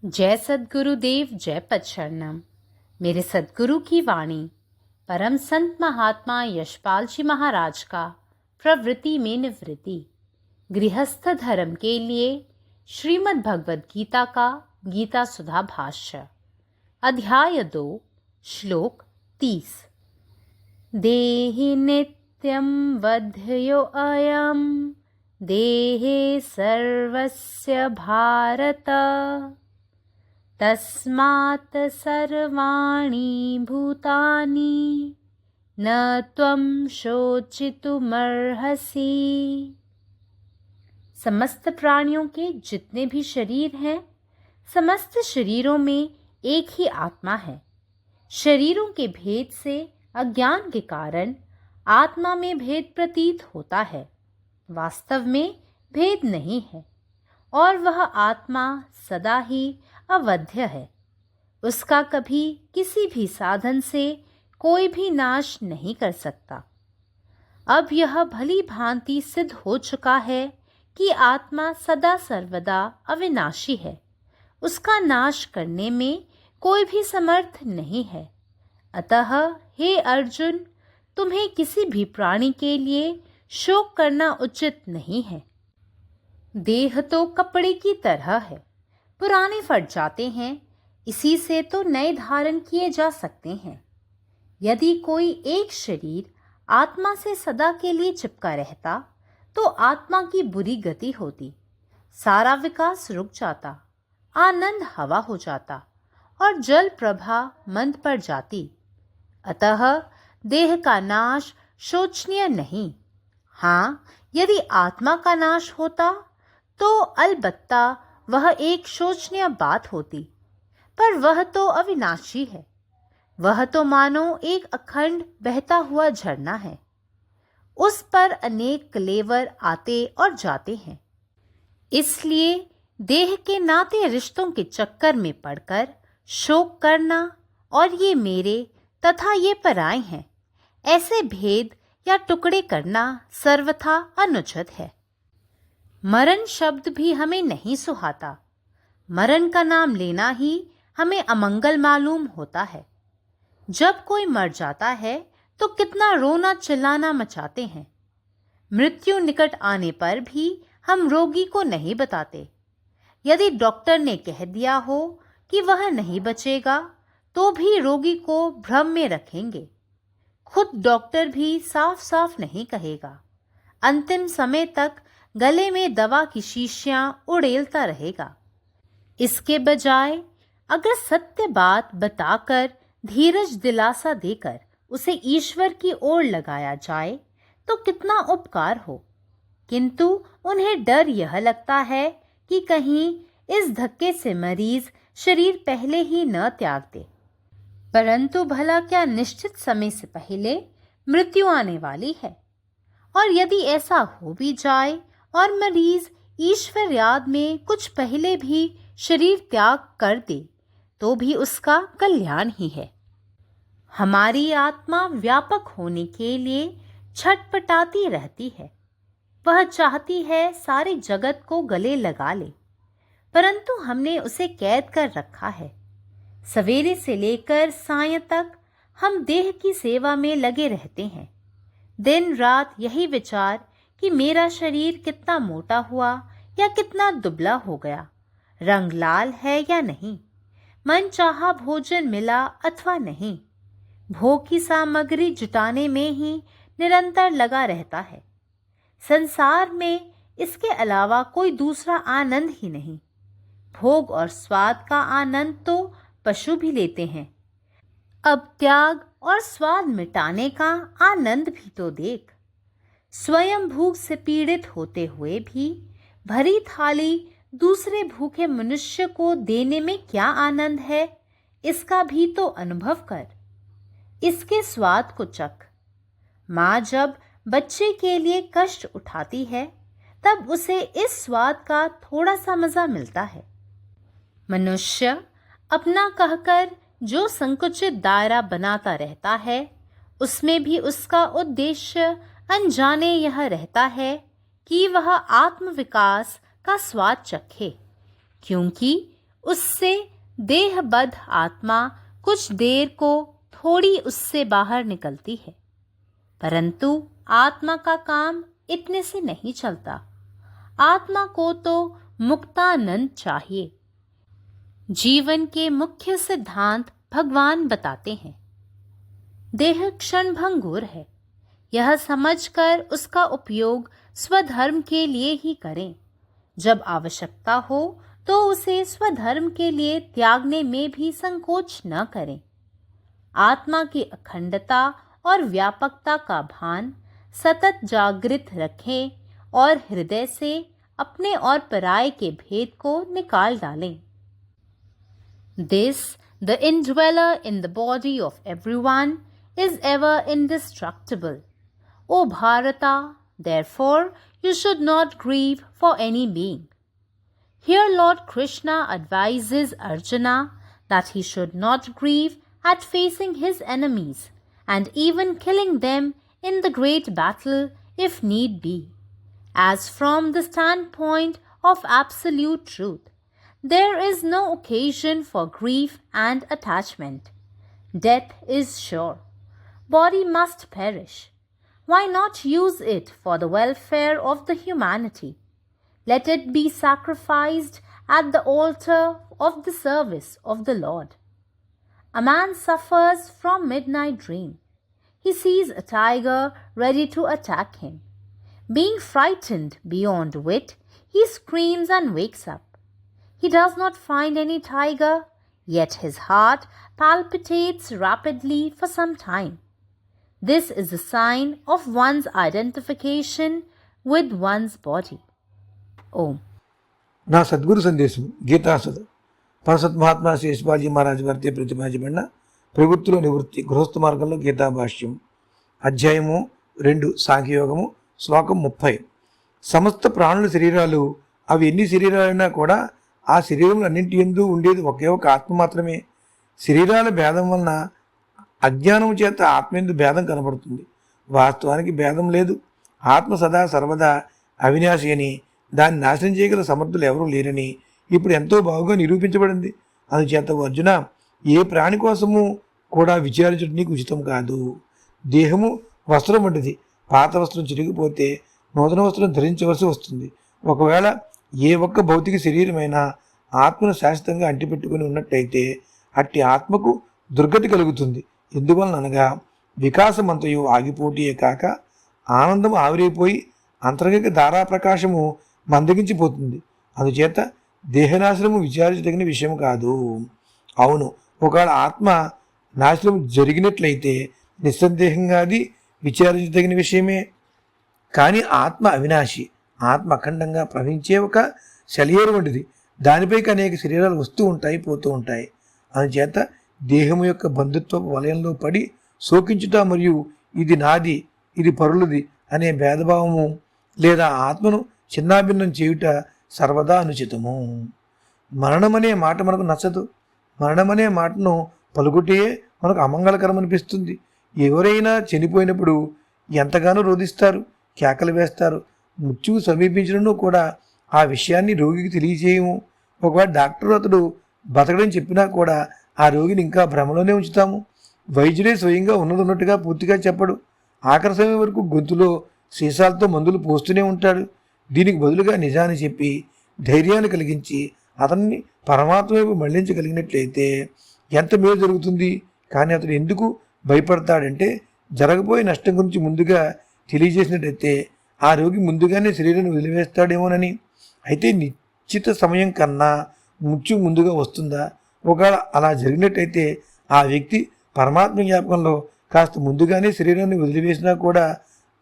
जय सद्गुरुदेव, जय पदशरणम। मेरे सद्गुरु की वाणी परम संत महात्मा यशपाल जी महाराज का प्रवृत्ति में निवृत्ति गृहस्थ धर्म के लिए श्रीमद् भगवद गीता का गीता सुधा भाष्य अध्याय 2 श्लोक 30। देहि नित्यं वध्यो अयं देहे सर्वस्य भारत तस्मात् सर्वाणि भूतानि न त्वं शोचितुमर्हसि। समस्त प्राणियों के जितने भी शरीर हैं, समस्त शरीरों में एक ही आत्मा है। शरीरों के भेद से अज्ञान के कारण आत्मा में भेद प्रतीत होता है। वास्तव में भेद नहीं है और वह आत्मा सदा ही अवध्य है। उसका कभी किसी भी साधन से कोई भी नाश नहीं कर सकता। अब यह भली भांति सिद्ध हो चुका है कि आत्मा सदा सर्वदा अविनाशी है। उसका नाश करने में कोई भी समर्थ नहीं है। अतः हे अर्जुन, तुम्हें किसी भी प्राणी के लिए शोक करना उचित नहीं है। देह तो कपड़े की तरह है, पुराने फट जाते हैं, इसी से तो नए धारण किए जा सकते हैं। यदि कोई एक शरीर आत्मा से सदा के लिए चिपका रहता तो आत्मा की बुरी गति होती, सारा विकास रुक जाता, आनंद हवा हो जाता और जल प्रभा मंद पड़ जाती। अतः देह का नाश शोचनीय नहीं। हाँ, यदि आत्मा का नाश होता तो अलबत्ता वह एक शोचनीय बात होती, पर वह तो अविनाशी है। वह तो मानो एक अखंड बहता हुआ झरना है। उस पर अनेक कलेवर आते और जाते हैं। इसलिए देह के नाते रिश्तों के चक्कर में पड़कर शोक करना और ये मेरे तथा ये पराये हैं, ऐसे भेद या टुकड़े करना सर्वथा अनुचित है। मरण शब्द भी हमें नहीं सुहाता। मरण का नाम लेना ही हमें अमंगल मालूम होता है। जब कोई मर जाता है तो कितना रोना चिल्लाना मचाते हैं। मृत्यु निकट आने पर भी हम रोगी को नहीं बताते। यदि डॉक्टर ने कह दिया हो कि वह नहीं बचेगा तो भी रोगी को भ्रम में रखेंगे। खुद डॉक्टर भी साफ साफ नहीं कहेगा। अंतिम समय तक गले में दवा की शीशियां उड़ेलता रहेगा। इसके बजाय अगर सत्य बात बताकर धीरज दिलासा देकर उसे ईश्वर की ओर लगाया जाए तो कितना उपकार हो। किंतु उन्हें डर यह लगता है कि कहीं इस धक्के से मरीज शरीर पहले ही न त्याग दे। परंतु भला क्या निश्चित समय से पहले मृत्यु आने वाली है? और यदि ऐसा हो भी जाए और मरीज ईश्वर याद में कुछ पहले भी शरीर त्याग कर दे तो भी उसका कल्याण ही है। हमारी आत्मा व्यापक होने के लिए छटपटाती रहती है। वह चाहती है सारे जगत को गले लगा ले, परंतु हमने उसे कैद कर रखा है। सवेरे से लेकर सायं तक हम देह की सेवा में लगे रहते हैं। दिन रात यही विचार कि मेरा शरीर कितना मोटा हुआ या कितना दुबला हो गया, रंग लाल है या नहीं, मन चाहा भोजन मिला अथवा नहीं। भोग की सामग्री जुटाने में ही निरंतर लगा रहता है। संसार में इसके अलावा कोई दूसरा आनंद ही नहीं। भोग और स्वाद का आनंद तो पशु भी लेते हैं। अब त्याग और स्वाद मिटाने का आनंद भी तो देख। स्वयं भूख से पीड़ित होते हुए भी भरी थाली दूसरे भूखे मनुष्य को देने में क्या आनंद है, इसका भी तो अनुभव कर। इसके स्वाद को चख। माँ जब बच्चे के लिए कष्ट उठाती है तब उसे इस स्वाद का थोड़ा सा मजा मिलता है। मनुष्य अपना कहकर जो संकुचित दायरा बनाता रहता है, उसमें भी उसका उद्देश्य अनजाने यह रहता है कि वह आत्म विकास का स्वाद चखे, क्योंकि उससे देहबद्ध आत्मा कुछ देर को थोड़ी उससे बाहर निकलती है, परंतु आत्मा का काम इतने से नहीं चलता। आत्मा को तो मुक्तानंद चाहिए। जीवन के मुख्य सिद्धांत भगवान बताते हैं। देह क्षण भंगुर है, यह समझकर उसका उपयोग स्वधर्म के लिए ही करें। जब आवश्यकता हो तो उसे स्वधर्म के लिए त्यागने में भी संकोच न करें। आत्मा की अखंडता और व्यापकता का भान सतत जागृत रखें और हृदय से अपने और पराये के भेद को निकाल डालें। This, the indweller in the body of everyone, is ever indestructible. O Bharata, therefore, you should not grieve for any being. Here Lord Krishna advises Arjuna that he should not grieve at facing his enemies and even killing them in the great battle if need be. As from the standpoint of absolute truth, there is no occasion for grief and attachment. Death is sure. Body must perish. Why not use it for the welfare of the humanity? Let it be sacrificed at the altar of the service of the Lord. A man suffers from midnight dream. He sees a tiger ready to attack him. Being frightened beyond wit, he screams and wakes up. He does not find any tiger, yet his heart palpitates rapidly for some time. This is a sign of one's identification with one's body. Om. నా సద్గురు సందేశం గీతాసుధ పరసత్ మహాత్మా శేషబాజీ మహారాజు గారితో ప్రతిపాదించబడిన ప్రవృత్తిలో నివృత్తి గృహస్థ మార్గంలో గీతాభాష్యం అధ్యాయము 2 సాంఖ్యయోగము శ్లోకం 30. సమస్త ప్రాణుల శరీరాలు అవి ఎన్ని శరీరాలైనా కూడా ఆ శరీరములు అన్నింటి యందు ఉండేది ఒకే ఒక ఆత్మ మాత్రమే. శరీరాల భేదం వలన అజ్ఞానము చేత ఆత్మయందు భేదం కనబడుతుంది. వాస్తవానికి భేదం లేదు. ఆత్మ సదా సర్వదా అవినాశి అని, దాన్ని నాశనం చేయగల సమర్థులు ఎవరూ లేరని ఇప్పుడు ఎంతో బాగుగా నిరూపించబడింది. అందుచేత అర్జున, ఏ ప్రాణి కోసము కూడా విచారించడం నీకు ఉచితం కాదు. దేహము వస్త్రం వంటిది. పాత వస్త్రం చిరిగిపోతే నూతన వస్త్రం ధరించవలసి వస్తుంది. ఒకవేళ ఏ ఒక్క భౌతిక శరీరమైనా ఆత్మను శాశ్వతంగా అంటిపెట్టుకుని ఉన్నట్టయితే అట్టి ఆత్మకు దుర్గతి కలుగుతుంది. ఎందువలనగా వికాసమంతయు ఆగిపోటీయే కాక ఆనందం ఆవిరైపోయి అంతర్గత ధారాప్రకాశము మందగించిపోతుంది. అందుచేత దేహనాశనము విచారించదగిన విషయం కాదు. అవును, ఒకవేళ ఆత్మ నాశనం జరిగినట్లయితే నిస్సందేహంగా అది విచారించదగిన విషయమే. కానీ ఆత్మ అవినాశి. ఆత్మ అఖండంగా ప్రవహించే ఒక సెలయేరు వంటిది. దానిపైకి అనేక శరీరాలు వస్తూ ఉంటాయి, పోతూ ఉంటాయి. అందుచేత దేహము యొక్క బంధుత్వ వలయంలో పడి శోకించుట మరియు ఇది నాది, ఇది పరులది అనే భేదభావము లేదా ఆత్మను చిన్నాభిన్నం చేయుట సర్వదా అనుచితము. మరణమనే మాట మనకు నచ్చదు. మరణమనే మాటను పలుకుటే మనకు అమంగళకరం అనిపిస్తుంది. ఎవరైనా చనిపోయినప్పుడు ఎంతగానో రోధిస్తారు, కేకలు వేస్తారు. మృత్యువు సమీపించడం కూడా ఆ విషయాన్ని రోగికి తెలియజేయము. ఒకవేళ డాక్టర్ అతడు బతకడం చెప్పినా కూడా ఆ రోగిని ఇంకా భ్రమలోనే ఉంచుతాము. వైద్యుడే స్వయంగా ఉన్నట్టుగా పూర్తిగా చెప్పడు. ఆఖరి సమయం వరకు గొంతులో సీసాలతో మందులు పోస్తూనే ఉంటాడు. దీనికి బదులుగా నిజాన్ని చెప్పి ధైర్యాన్ని కలిగించి అతన్ని పరమాత్మ వైపు మళ్లించగలిగినట్లయితే ఎంత మేలు జరుగుతుంది. కానీ అతడు ఎందుకు భయపడతాడంటే జరగబోయే నష్టం గురించి ముందుగా తెలియజేసినట్టయితే ఆ రోగి ముందుగానే శరీరాన్ని వదిలివేస్తాడేమోనని. అయితే నిశ్చిత సమయం కన్నా మృత్యు ముందుగా వస్తుందా? ఒకవేళ అలా జరిగినట్టయితే ఆ వ్యక్తి పరమాత్మ జ్ఞాపకంలో కాస్త ముందుగానే శరీరాన్ని వదిలివేసినా కూడా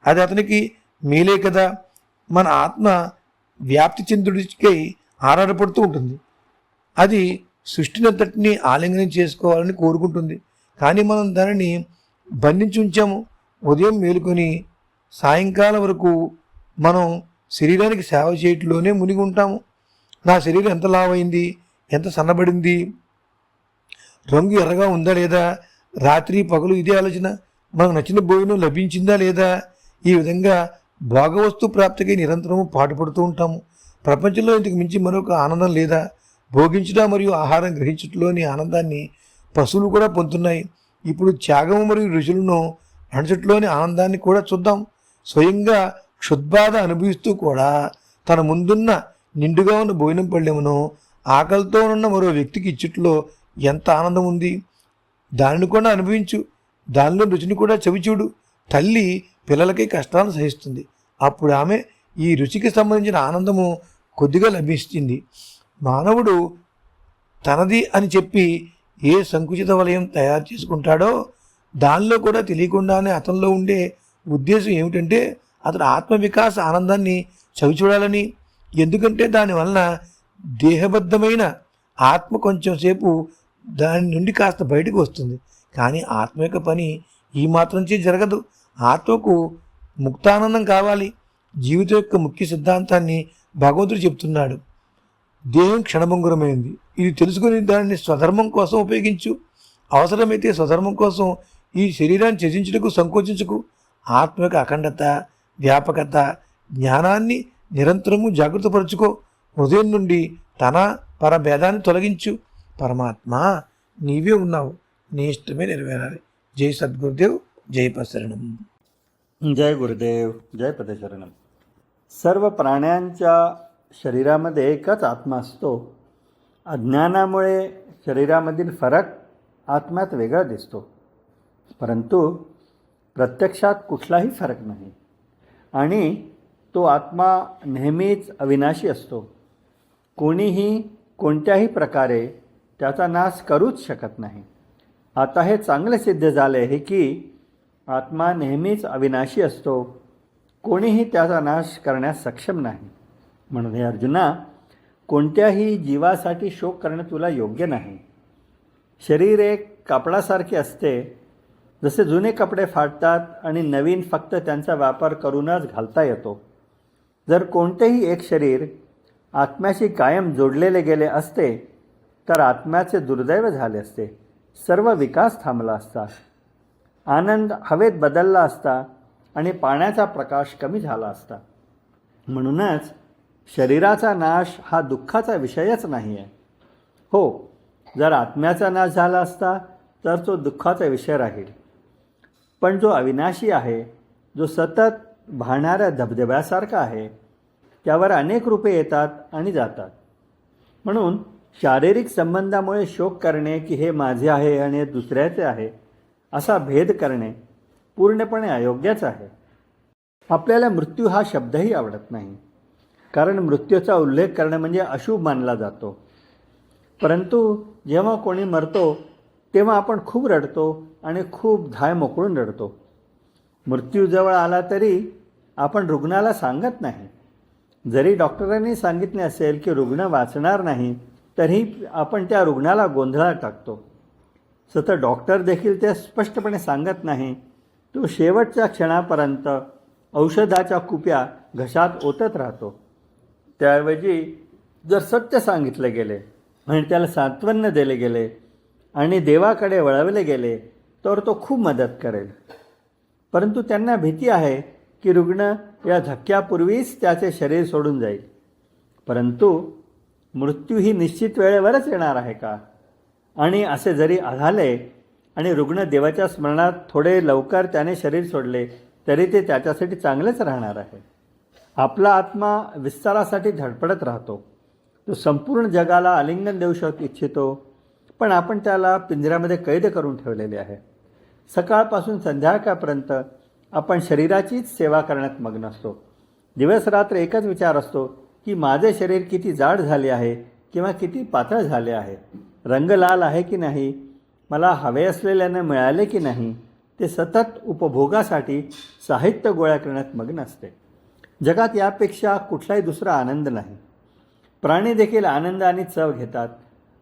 అది అతనికి మేలే కదా. మన ఆత్మ వ్యాప్తి చెందుడికై ఆరాటపడుతూ ఉంటుంది. అది సృష్టినంతటిని ఆలింగనం చేసుకోవాలని కోరుకుంటుంది. కానీ మనం దానిని బంధించి ఉంచాము. ఉదయం మేలుకొని సాయంకాలం వరకు మనం శరీరానికి సేవ చేయటంలోనే మునిగి ఉంటాము. నా శరీరం ఎంత లావైంది, ఎంత సన్నబడింది, రంగు ఎర్రగా ఉందా లేదా, రాత్రి పగలు ఇదే ఆలోచన. మనకు నచ్చిన భోజనం లభించిందా లేదా, ఈ విధంగా భోగవస్తు ప్రాప్తికి నిరంతరము పాటుపడుతూ ఉంటాము. ప్రపంచంలో ఇంతకు మించి మరొక ఆనందం లేదా? భోగించుట మరియు ఆహారం గ్రహించుటలోని ఆనందాన్ని పశువులు కూడా పొందుతున్నాయి. ఇప్పుడు త్యాగము మరియు రుచులను అణచుట్లోని ఆనందాన్ని కూడా చూద్దాం. స్వయంగా క్షుద్బాధ అనుభవిస్తూ కూడా తన ముందున్న నిండుగా ఉన్న భోజనం పళ్ళెమును ఆకలితో ఉన్న మరో వ్యక్తికి ఇచ్చుట్లో ఎంత ఆనందం ఉంది. దానిని కూడా అనుభవించు, దానిలో రుచిని కూడా చవిచూడు. తల్లి పిల్లలకి కష్టాలను సహిస్తుంది. అప్పుడు ఆమె ఈ రుచికి సంబంధించిన ఆనందము కొద్దిగా లభిస్తుంది. మానవుడు తనది అని చెప్పి ఏ సంకుచిత వలయం తయారు చేసుకుంటాడో దానిలో కూడా తెలియకుండానే అతనిలో ఉండే ఉద్దేశం ఏమిటంటే అతడు ఆత్మవికాస ఆనందాన్ని చవిచూడాలని. ఎందుకంటే దానివలన దేహబద్ధమైన ఆత్మ కొంచెం సేపు దాని నుండి కాస్త బయటకు వస్తుంది. కానీ ఆత్మ యొక్క పని ఈ మాత్రంచే జరగదు. ఆత్మకు ముక్తానందం కావాలి. జీవితం యొక్క ముఖ్య సిద్ధాంతాన్ని భగవంతుడు చెప్తున్నాడు. దేహం క్షణభంగురమైంది. ఇది తెలుసుకుని దానిని స్వధర్మం కోసం ఉపయోగించు. అవసరమైతే స్వధర్మం కోసం ఈ శరీరాన్ని త్యజించుటకు సంకోచించుకు. ఆత్మ యొక్క అఖండత, వ్యాపకత, జ్ఞానాన్ని నిరంతరము జాగృతపరచుకో. హృదయం నుండి తన పర భేదాన్ని తొలగించు. పరమాత్మ నీవే ఉన్నావు, నీ ఇష్టమే నెరవేరాలి. జై సద్గురుదేవ్, జై పశరణం. जय गुरुदेव, जय पदशरणम. सर्व प्राण्यांच्या शरीरामध्ये एकच आत्मा असतो. अज्ञानामुळे शरीरामधील फरक आत्म्यात वेगळा दिसतो, परंतु प्रत्यक्षात कुठलाही फरक नाही आणि तो आत्मा नेहमीच अविनाशी असतो. कोणीही कोणत्याही प्रकारे त्याचा नाश करूच शकत नाही. आता हे चांगले सिद्ध झाले आहे की आत्मा नेहमीच अविनाशी असतो. कोणीही त्याचा नाश करण्यास सक्षम नाही. म्हणून हे अर्जुना, कोणत्याही जीवासाठी शोक करणे तुला योग्य नाही. शरीर एक कापडासारखे असते. जसे जुने कपडे फाटतात आणि नवीन फक्त त्यांचा वापर करूनच घालता येतो. जर कोणतेही एक शरीर आत्म्याशी कायम जोडलेले गेले असते तर आत्म्याचे दुर्दैव झाले असते. सर्व विकास थांबला असता. आनंद हवेत बदलला असता आणि पाण्याचा प्रकाश कमी झाला असता. म्हणूनच शरीराचा नाश हा दुःखाचा विषयच नाही आहे. हो, जर आत्म्याचा नाश झाला असता तर तो दुःखाचा विषय राहील. पण जो अविनाशी आहे, जो सतत वाहणाऱ्या धबधब्यासारखा आहे, त्यावर अनेक रूपे येतात आणि जातात. म्हणून शारीरिक संबंधामुळे शोक करणे की हे माझे आहे आणि हे दुसऱ्याचे आहे असा भेद करणे पूर्णपणे अयोग्यच आहे. आपल्याला मृत्यू हा शब्दही आवडत नाही, कारण मृत्यूचा उल्लेख करणे म्हणजे अशुभ मानला जातो. परंतु जेव्हा कोणी मरतो तेव्हा आपण खूप रडतो आणि खूप धाय मोकळून रडतो. मृत्यू जवळ आला तरी आपण रुग्णाला सांगत नाही. जरी डॉक्टरांनी सांगितले असेल की रुग्ण वाचणार नाही, तरी आपण त्या रुग्णाला गोंधळात टाकतो. स्वतः डॉक्टर देखील ते स्पष्टपणे सांगत नाही. तो शेवटच्या क्षणापर्यंत औषधाच्या कुप्या घशात ओतत राहतो. त्याऐवजी जर सत्य सांगितले गेले आणि त्याला सांत्वन दिले गेले आणि देवाकडे वळवले गेले तर तो खूप मदत करेल. परंतु त्यांना भीती आहे की रुग्ण या धक्क्यापूर्वीच त्याचे शरीर सोडून जाईल. परंतु मृत्यू ही निश्चित वेळेवरच येणार आहे का? आणि असे जरी झाले आणि रुग्ण देवाच्या स्मरणात थोडे लवकर त्याने शरीर सोडले तरी ते त्याच्यासाठी चांगलेच राहणार आहे. आपला आत्मा विस्तारासाठी धडपडत राहतो. तो संपूर्ण जगाला आलिंगन देऊ इच्छितो, पण आपण त्याला पिंजऱ्यामध्ये कैद करून ठेवलेले आहे. सकाळपासून संध्याकाळपर्यंत आपण शरीराचीच सेवा करण्यात मग्न असतो. दिवसरात्र एकच विचार असतो की माझे शरीर किती जाड झाले आहे किंवा किती पातळ झाले आहे, रंग लाल आहे की नाही, मला हवे असलेल्याने मिळाले की नाही. ते सतत उपभोगासाठी साहित्य गोळा करण्यात मग्न असते. जगात यापेक्षा कुठलाही दुसरा आनंद नाही. प्राणी देखील आनंद आणि चव घेतात.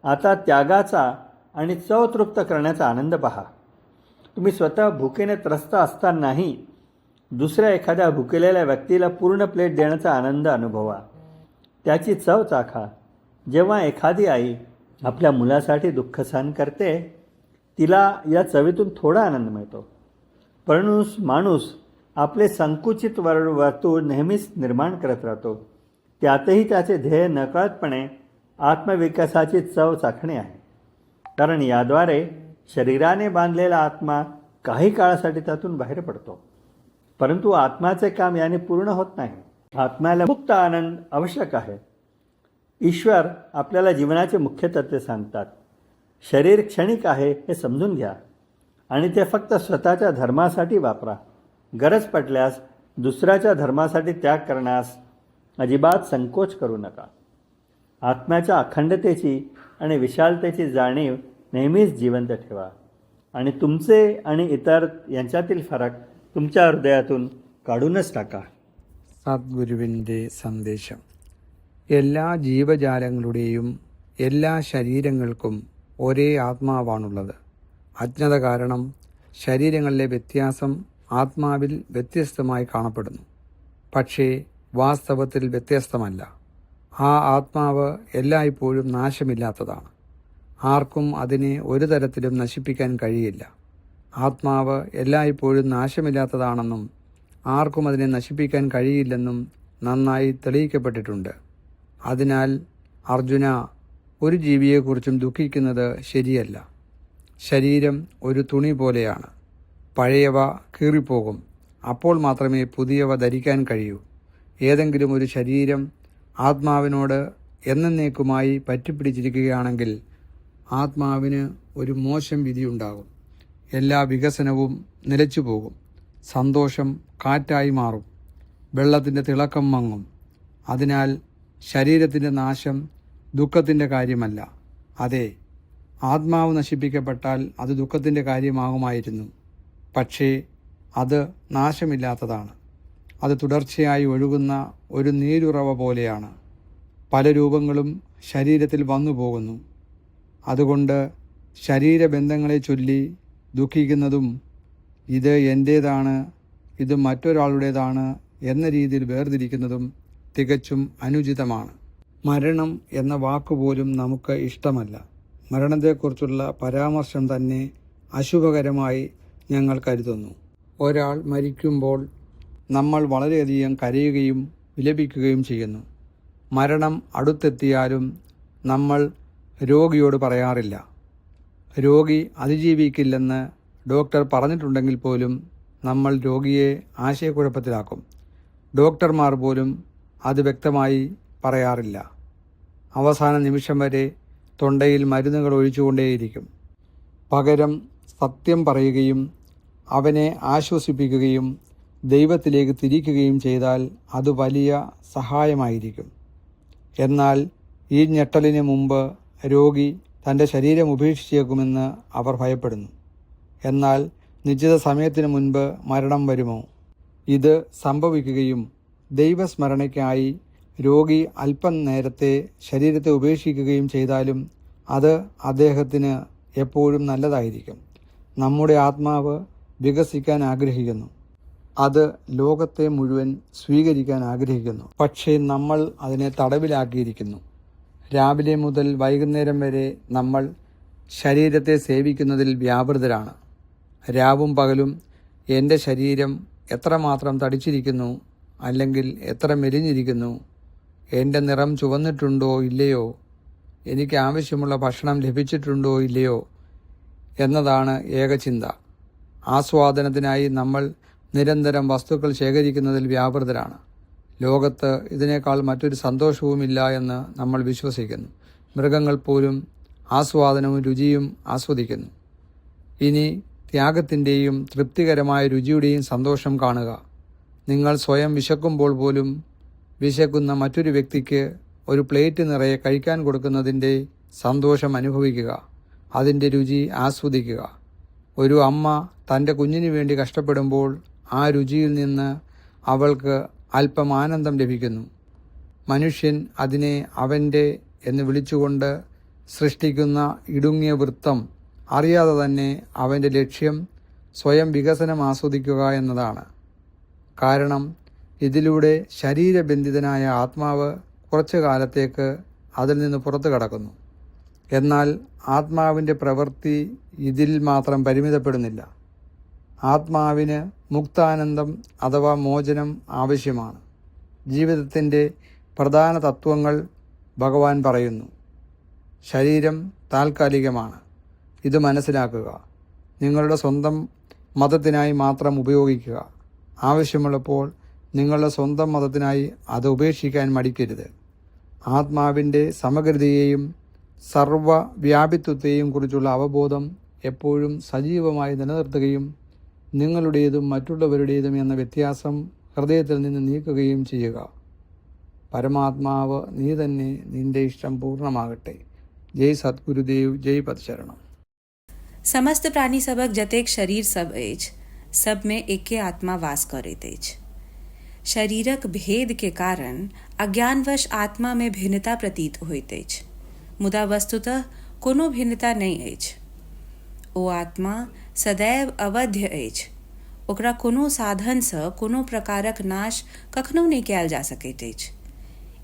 आता त्यागाचा आणि चव तृप्त करण्याचा आनंद पहा. तुम्ही स्वतः भुकेने त्रस्त असतानाही दुसऱ्या एखाद्या भुकेलेल्या व्यक्तीला पूर्ण प्लेट देण्याचा आनंद अनुभवा. त्याची चव चाखा. जेव्हा एखादी आई आपल्या मुलासाठी दुःख सहन करते, तिला या चवीतून थोडा आनंद मिळतो. माणूस आपले संकुचित वर्तुळ नेहमीच निर्माण करत राहतो. त्यातही त्याचे ध्येय नकळतपणे आत्मविकासाची चव चाखणे आहे. कारण याद्वारे शरीराने बांधलेला आत्मा काही काळासाठी त्यातून बाहेर पडतो. परंतु आत्म्याचे काम याने पूर्ण होत नाही. आत्म्याला मुक्त आनंद आवश्यक आहे. ईश्वर आपल्याला जीवनाचे मुख्य तत्त्वे सांगतात. शरीर क्षणिक आहे हे समजून घ्या आणि ते फक्त स्वतःच्या धर्मासाठी वापरा. गरज पडल्यास दुसऱ्याच्या धर्मासाठी त्याग करण्यास अजिबात संकोच करू नका. आत्म्याच्या अखंडतेची आणि विशालतेची जाणीव नेहमीच जिवंत ठेवा आणि तुमचे आणि इतर यांच्यातील फरक तुमच्या हृदयातून കാടുന്നസ് टाका. സദ്ഗുരുവിൻ്റെ സന്ദേശം. എല്ലാ ജീവജാലങ്ങളുടെയും എല്ലാ ശരീരങ്ങൾക്കും ഒരേ ആത്മാവാണുള്ളത്. അജ്ഞത കാരണം ശരീരങ്ങളിലെ വ്യത്യാസം ആത്മാവിൽ വ്യത്യസ്തമായി കാണപ്പെടുന്നു. പക്ഷേ വാസ്തവത്തിൽ വ്യത്യസ്തമല്ല. ആ ആത്മാവ് എല്ലായ്പ്പോഴും നാശമില്ലാത്തതാണ്. ആർക്കും അതിനെ ഒരു തരത്തിലും നശിപ്പിക്കാൻ കഴിയില്ല. ആത്മാവ് എല്ലായ്പ്പോഴും നാശമില്ലാത്തതാണെന്നും ആർക്കും അതിനെ നശിപ്പിക്കാൻ കഴിയില്ലെന്നും നന്നായി തെളിയിക്കപ്പെട്ടിട്ടുണ്ട്. അതിനാൽ അർജുന, ഒരു ജീവിയെക്കുറിച്ചും ദുഃഖിക്കുന്നത് ശരിയല്ല. ശരീരം ഒരു തുണി പോലെയാണ്. പഴയവ കീറിപ്പോകും. അപ്പോൾ മാത്രമേ പുതിയവ ധരിക്കാൻ കഴിയൂ. ഏതെങ്കിലും ഒരു ശരീരം ആത്മാവിനോട് എന്നേക്കുമായി പറ്റിപ്പിടിച്ചിരിക്കുകയാണെങ്കിൽ ആത്മാവിന് ഒരു മോശം വിധിയുണ്ടാകും. എല്ലാ വികസനവും നിലച്ചു പോകും. സന്തോഷം കാറ്റായി മാറും. വെള്ളത്തിൻ്റെ തിളക്കം മങ്ങും. അതിനാൽ ശരീരത്തിൻ്റെ നാശം ദുഃഖത്തിൻ്റെ കാര്യമല്ല. അതെ, ആത്മാവ് നശിപ്പിക്കപ്പെട്ടാൽ അത് ദുഃഖത്തിൻ്റെ കാര്യമാകുമായിരുന്നു. പക്ഷേ അത് നാശമില്ലാത്തതാണ്. അത് തുടർച്ചയായി ഒഴുകുന്ന ഒരു നീരുറവ പോലെയാണ്. പല രൂപങ്ങളും ശരീരത്തിൽ വന്നു പോകുന്നു. അതുകൊണ്ട് ശരീരബന്ധങ്ങളെ ചൊല്ലി ദുഃഖിക്കുന്നതും ഇത് എൻ്റേതാണ്, ഇത് മറ്റൊരാളുടേതാണ് എന്ന രീതിയിൽ വേർതിരിക്കുന്നതും തികച്ചും അനുചിതമാണ്. മരണം എന്ന വാക്കുപോലും നമുക്ക് ഇഷ്ടമല്ല. മരണത്തെക്കുറിച്ചുള്ള പരാമർശം തന്നെ അശുഭകരമായി ഞങ്ങൾ കരുതുന്നു. ഒരാൾ മരിക്കുമ്പോൾ നമ്മൾ വളരെയധികം കരയുകയും വിലപിക്കുകയും ചെയ്യുന്നു. മരണം അടുത്തെത്തിയാലും നമ്മൾ രോഗിയോട് പറയാറില്ല. രോഗി അതിജീവിക്കില്ലെന്ന് ഡോക്ടർ പറഞ്ഞിട്ടുണ്ടെങ്കിൽ പോലും നമ്മൾ രോഗിയെ ആശയക്കുഴപ്പത്തിലാക്കും. ഡോക്ടർമാർ പോലും അത് വ്യക്തമായി പറയാറില്ല. അവസാന നിമിഷം വരെ തൊണ്ടയിൽ മരുന്നുകൾ ഒഴിച്ചുകൊണ്ടേയിരിക്കും. പകരം സത്യം പറയുകയും അവനെ ആശ്വസിപ്പിക്കുകയും ദൈവത്തിലേക്ക് തിരിക്കുകയും ചെയ്താൽ അത് വലിയ സഹായമായിരിക്കും. എന്നാൽ ഈ ഞെട്ടലിന് മുമ്പ് രോഗി തൻ്റെ ശരീരം ഉപേക്ഷിച്ചേക്കുമെന്ന് അവർ ഭയപ്പെടുന്നു. എന്നാൽ നിശ്ചിത സമയത്തിന് മുൻപ് മരണം വരുമോ? ഇത് സംഭവിക്കുകയും ദൈവസ്മരണയ്ക്കായി രോഗി അല്പം നേരത്തെ ശരീരത്തെ ഉപേക്ഷിക്കുകയും ചെയ്താലും അത് അദ്ദേഹത്തിന് എപ്പോഴും നല്ലതായിരിക്കും. നമ്മുടെ ആത്മാവ് വികസിക്കാൻ ആഗ്രഹിക്കുന്നു. അത് ലോകത്തെ മുഴുവൻ സ്വീകരിക്കാൻ ആഗ്രഹിക്കുന്നു. പക്ഷേ നമ്മൾ അതിനെ തടവിലാക്കിയിരിക്കുന്നു. രാവിലെ മുതൽ വൈകുന്നേരം വരെ നമ്മൾ ശരീരത്തെ സേവിക്കുന്നതിൽ വ്യാപൃതരാണ്. രാവും പകലും എൻ്റെ ശരീരം എത്രമാത്രം തടിച്ചിരിക്കുന്നു, അല്ലെങ്കിൽ എത്ര മെലിഞ്ഞിരിക്കുന്നു, എൻ്റെ നിറം ചുവന്നിട്ടുണ്ടോ ഇല്ലയോ, എനിക്ക് ആവശ്യമുള്ള ഭക്ഷണം ലഭിച്ചിട്ടുണ്ടോ ഇല്ലയോ എന്നതാണ് ഏകചിന്ത. ആസ്വാദനത്തിനായി നമ്മൾ നിരന്തരം വസ്തുക്കൾ ശേഖരിക്കുന്നതിൽ വ്യാപൃതരാണ്. ലോകത്ത് ഇതിനേക്കാൾ മറ്റൊരു സന്തോഷവുമില്ല എന്ന് നമ്മൾ വിശ്വസിക്കുന്നു. മൃഗങ്ങൾ പോലും ആസ്വാദനവും രുചിയും ആസ്വദിക്കുന്നു. ഇനി ത്യാഗത്തിൻ്റെയും തൃപ്തികരമായ രുചിയുടെയും സന്തോഷം കാണുക. നിങ്ങൾ സ്വയം വിശക്കുമ്പോൾ പോലും വിശക്കുന്ന മറ്റൊരു വ്യക്തിക്ക് ഒരു പ്ലേറ്റ് നിറയെ കഴിക്കാൻ കൊടുക്കുന്നതിൻ്റെ സന്തോഷം അനുഭവിക്കുക. അതിൻ്റെ രുചി ആസ്വദിക്കുക. ഒരു അമ്മ തൻ്റെ കുഞ്ഞിനു വേണ്ടി കഷ്ടപ്പെടുമ്പോൾ ആ രുചിയിൽ നിന്ന് അവൾക്ക് അല്പം ആനന്ദം ലഭിക്കുന്നു. മനുഷ്യൻ അതിനെ അവൻ്റെ എന്ന് വിളിച്ചുകൊണ്ട് സൃഷ്ടിക്കുന്ന ഇടുങ്ങിയ വൃത്തം അറിയാതെ തന്നെ അവൻ്റെ ലക്ഷ്യം സ്വയം വികസനം ആസ്വദിക്കുക എന്നതാണ്. കാരണം ഇതിലൂടെ ശരീരബന്ധിതനായ ആത്മാവ് കുറച്ചു കാലത്തേക്ക് അതിൽ നിന്ന് പുറത്തു കടക്കുന്നു. എന്നാൽ ആത്മാവിൻ്റെ പ്രവൃത്തി ഇതിൽ മാത്രം പരിമിതപ്പെടുന്നില്ല. ആത്മാവിന് മുക്താനന്ദം അഥവാ മോചനം ആവശ്യമാണ്. ജീവിതത്തിൻ്റെ പ്രധാന തത്വങ്ങൾ ഭഗവാൻ പറയുന്നു. ശരീരം താൽക്കാലികമാണ്. ഇത് മനസ്സിലാക്കുക. നിങ്ങളുടെ സ്വന്തം മതത്തിനായി മാത്രം ഉപയോഗിക്കുക. ആവശ്യമുള്ളപ്പോൾ നിങ്ങളുടെ സ്വന്തം മതത്തിനായി അത് ഉപേക്ഷിക്കാൻ മടിക്കരുത്. ആത്മാവിൻ്റെ സമഗ്രതയെയും സർവ്വവ്യാപിത്വത്തെയും കുറിച്ചുള്ള അവബോധം എപ്പോഴും സജീവമായി നിലനിർത്തുകയും നിങ്ങളുടേതും മറ്റുള്ളവരുടേതും എന്ന വ്യത്യാസം ഹൃദയത്തിൽ നിന്ന് നീക്കുകയും ചെയ്യുക. പരമാത്മാവ് നീ തന്നെ, നിന്റെ ഇഷ്ടം പൂർണ്ണമാകട്ടെ. ജയ് സദ്ഗുരുദേവ്, ജയ് പദശരണം. समस्त प्राणी सबक जतेक शरीर सब अछि, सब में एके आत्मा वास करैत अछि. शरीरक भेद के कारण अज्ञानवश आत्मा में भिन्नता प्रतीत होइत अछि, मुदा वस्तुतः कोनो भिन्नता नहीं अछि. ओ आत्मा सदैव अवध्य अछि. ओकरा कोनो साधनसँ कोनो प्रकारक नाश कखनो नहि कयल जा सकैत अछि.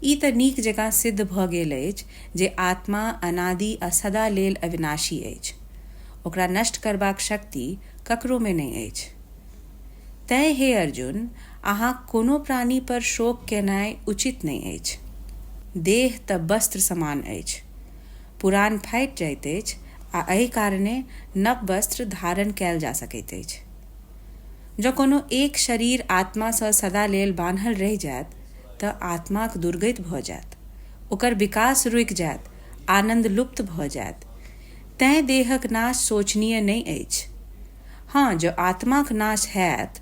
ई तऽ नीक जकाँ सिद्ध भऽ गेल अछि जे आत्मा अनादि आ सदा लेल अविनाशी अछि. ओकरा नष्ट करबाक शक्ति ककरो में नहीं अछि. तैं हे अर्जुन, अहाँ कोनो प्राणी पर शोक केनाइ उचित नहीं अछि. देह तऽ वस्त्र समान अछि. पुरान फाटि जाइत अछि आ एहि कारणे नव वस्त्र धारण कयल जा सकैत अछि. जँ कोनो एक शरीर आत्मासँ सदा लेल बान्हल रहि जायत तऽ आत्माक दुर्गति भऽ जायत, ओकर विकास रुकि जायत, आनन्द लुप्त भऽ जायत. तैं देहक नाश सोचनीय नहीं अछि. हाँ, जो आत्माक नाश हैत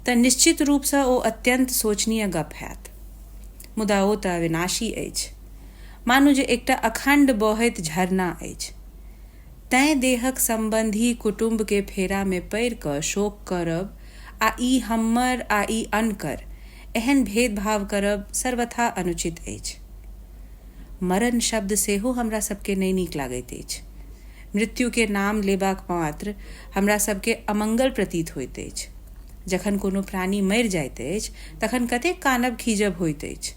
तऽ निश्चित रूपसँ ओ अत्यंत सोचनीय गप हैत. मुदा ओ तऽ अविनाशी अछि, मानू जे एकटा अखण्ड बहैत झरना अछि. तैं देहक संबंधी कुटुम्ब के फेरा में पड़ि कऽ शोक करब आ ई हम्मर आ ई अनकर एहन भेदभाव करब सर्वथा अनुचित अछि. मरण शब्द सेहो हमरा सबके नहि नीक लागैत अछि. मृत्यु के नाम लेबाक मात्र हमरा सबके अमंगल प्रतीत होइत अछि. जखन कोनो प्राणी मरि जाइत अछि तखन कतेक कानब खीजब होइत अछि.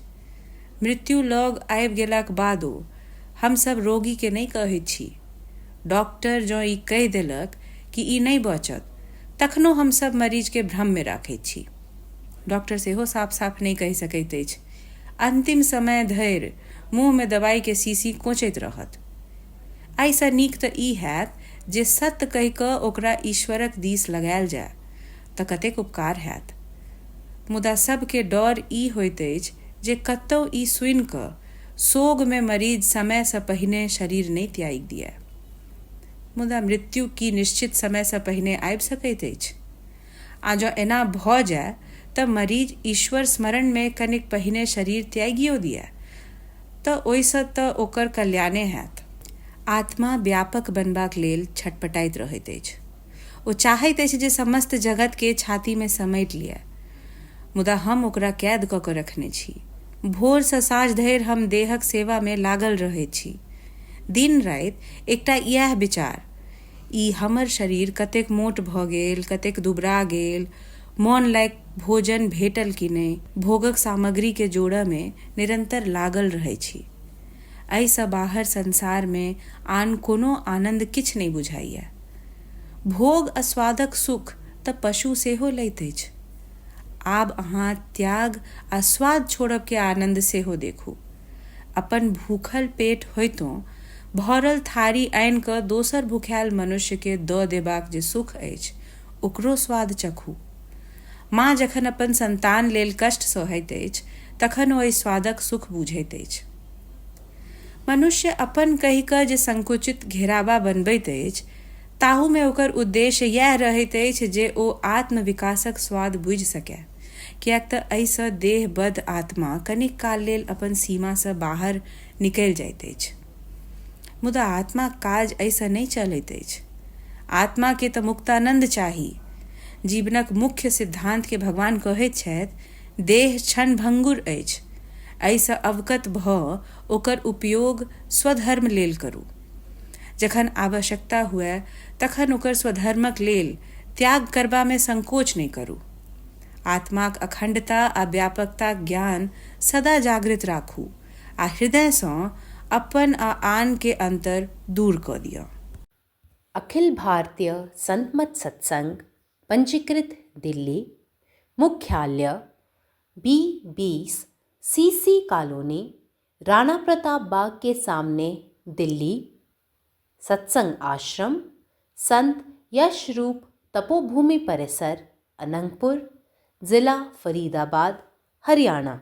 मृत्यु लग आबि गेलाक बादो हमसभ रोगी के नहीं कहैत छी. डॉक्टर जँ ई कहि देलक कि ई नहीं बचत, तखनो हमसभ मरीज के भ्रम में राखैत छी. डॉक्टर सेहो साफ साफ नहीं कहि सकैत अछि. अंतिम समय धरि मुँह में दवाई के शीशी कोचैत रहत. एहिसँ नीक तऽ ई हैत जे सत्य कहि कऽ ओकरा ईश्वरक दिस लगायल जाय तऽ कतेक उपकार हैत. मुदा सबके डर ई होइत अछि जे कतहु ई सुनि कऽ सोग में मरीज समयसँ पहिने शरीर नहि त्यागि दिए. मुदा मृत्यु की निश्चित समयसँ पहिने आबि सकैत अछि. आ जँ एना भऽ जाय तऽ मरीज ईश्वर स्मरण में कनिक पहिने शरीर त्यागियो दिए तऽ ओहिसँ तऽ ओकर कल्याणे हैत. आत्मा व्यापक बनबाक लेल छटपटाइत रहैत अछि. ओ चाहैत अछि जे समस्त जगत के छाती में समेटि लिअ. मुदा हम ओकरा कैद कऽ कऽ रखने छी. भोरसँ साँझ धरि हम देहक सेवा में लागल रहैत छी. दिन राति एकटा इएह विचार, ई हमर शरीर कतेक मोट भऽ गेल, कतेक दुबरा गेल, मौन लायक भोजन भेटल कि नहि, भोगक सामग्री के जोड़ऽ में निरंतर लागल रहै छी. एहिसँ बाहर संसार में आन कोनो आनंद किछु नहीं बुझाइए. भोग आ स्वादक सुख तऽ पशु सेहो लैत अछि. आब अहाँ त्याग आ स्वाद छोड़ब के आनंद सेहो देखू. अपन भूखल पेट होइतों भरल थारी आनि कऽ दोसर भुखायल मनुष्य के दऽ देबाक जे सुख अछि, ओकरो स्वाद चखू. माँ जखन अपन संतान लेल कष्ट सहैत अछि तखन ओ एहि स्वादक सुख बुझैत अछि. मनुष्य अपन कहि कऽ जे संकुचित घेरावा बनबैत अछि, ताहू में ओकर उद्देश्य इएह रहैत अछि जे ओ आत्म विकासक स्वाद बुझि सकै. किएक तऽ एहिसँ देहबद्ध आत्मा कनिक काल लेल अपन सीमासँ बाहर निकलि जाइत अछि. मुदा आत्मा काज एहिसँ नहि चलैत अछि. आत्मा के तऽ मुक्तानंद चाही. जीवनक मुख्य सिद्धांत के भगवान कहैत छथि, देह क्षण भंगुर अछि. एहिसँ अवगत भऽ ओकर उपयोग स्वधर्म लेल करू. जखन आवश्यकता हुए तखन ओकर स्वधर्मक लेल त्याग करबा में संकोच नहीं करू. आत्माक अखंडता आ व्यापकताक ज्ञान सदा जागृत राखू आ हृदयसँ अपन आ आन के अंतर दूर कऽ दिअ. अखिल भारतीय संतमत सत्संग, पंजीकृत दिल्ली, मुख्यालय B20 CC colony, Rana Pratap Bagh के सामने, दिल्ली। सत्संग आश्रम संत यशरूप तपोभूमि परिसर, अनंगपुर, जिला फरीदाबाद, हरियाणा।